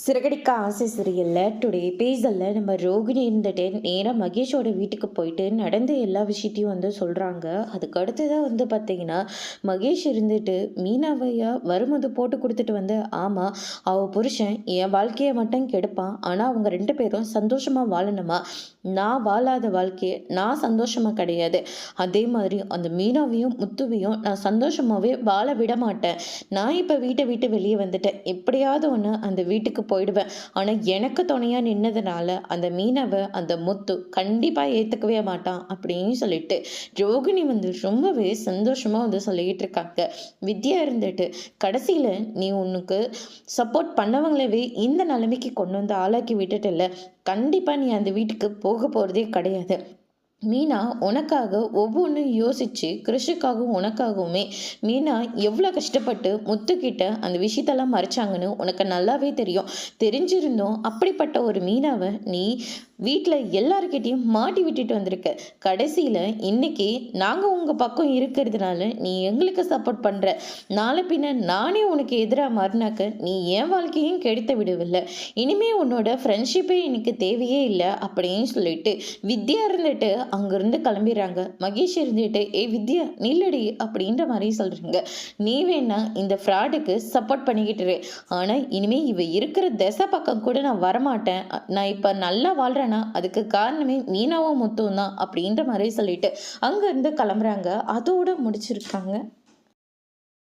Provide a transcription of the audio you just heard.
சிறகடிக்க ஆசை சிரியல்ல டுடே பேசல்ல நம்ம ரோகிணி இருந்துட்டு நேராக மகேஷோட வீட்டுக்கு போயிட்டு நடந்த எல்லா விஷயத்தையும் சொல்கிறாங்க. அதுக்கு அடுத்ததாக பார்த்தீங்கன்னா மகேஷ் இருந்துட்டு மீனாவையா வரும்போது போட்டு கொடுத்துட்டு ஆமாம் அவள் புருஷன் என் வாழ்க்கையை மட்டும் கெடுப்பான், ஆனால் அவங்க ரெண்டு பேரும் சந்தோஷமாக வாழணுமா, நான் வாழாத வாழ்க்கையை நான் சந்தோஷமாக கிடையாது, அதே மாதிரி அந்த மீனாவையும் முத்துவையும் நான் சந்தோஷமாகவே வாழ விட மாட்டேன், நான் இப்போ வீட்டை விட்டு வெளியே வந்துட்டேன், எப்படியாவது ஒன்று அந்த வீட்டுக்கு போயிடுவேன். ஆனா எனக்கு துணையா நின்னதுனால அந்த மீனவ அந்த முத்து கண்டிப்பா ஏத்துக்கவே மாட்டான் அப்படின்னு சொல்லிட்டு ரோகிணி ரொம்பவே சந்தோஷமா சொல்லிட்டு இருக்காங்க. வித்யா இருந்துட்டு கடைசியில நீ உனக்கு சப்போர்ட் பண்ணவங்களவே இந்த நிலைமைக்கு கொண்டு ஆளாக்கி விட்டுட்டு இல்ல, கண்டிப்பா நீ அந்த வீட்டுக்கு போக போறதே கிடையாது. மீனா உனக்காக ஒவ்வொன்றும் யோசிச்சு கிருஷிக்காகவும் உனக்காகவுமே மீனா எவ்வளோ கஷ்டப்பட்டு முத்துக்கிட்ட அந்த விஷயத்தெல்லாம் மறைச்சாங்கன்னு உனக்கு நல்லாவே தெரியும். தெரிஞ்சிருந்தோம் அப்படிப்பட்ட ஒரு மீனாவை நீ வீட்டில் எல்லாருக்கிட்டையும் மாட்டி விட்டுட்டு வந்திருக்க. கடைசியில் இன்னைக்கு நாங்கள் உங்கள் பக்கம் இருக்கிறதுனால நீ எங்களுக்கு சப்போர்ட் பண்ணுற, நாளை பின்ன நானே உனக்கு எதிராக மாறினாக்க நீ என் வாழ்க்கையும் கெடுத்து விடவில்லை, இனிமே உன்னோட ஃப்ரெண்ட்ஷிப்பே எனக்கு தேவையே இல்லை அப்படின்னு சொல்லிட்டு வித்யா இருந்துட்டு அங்கேருந்து கிளம்பிடுறாங்க. மகேஷ் இருந்துட்டு ஏ வித்யா நில்லடி அப்படின்ற மாதிரி சொல்கிறீங்க. நீ வேணா இந்த ஃப்ராடுக்கு சப்போர்ட் பண்ணிக்கிட்டு, ஆனால் இனிமேல் இவ இருக்கிற திசை பக்கம் கூட நான் வரமாட்டேன், நான் இப்போ நல்லா வாழ்கிறேன்னா அதுக்கு காரணமே மீனாவும் முத்துவும் தான் அப்படின்ற மாதிரி சொல்லிட்டு அங்கேருந்து கிளம்புறாங்க. அதோட முடிச்சிருக்காங்க.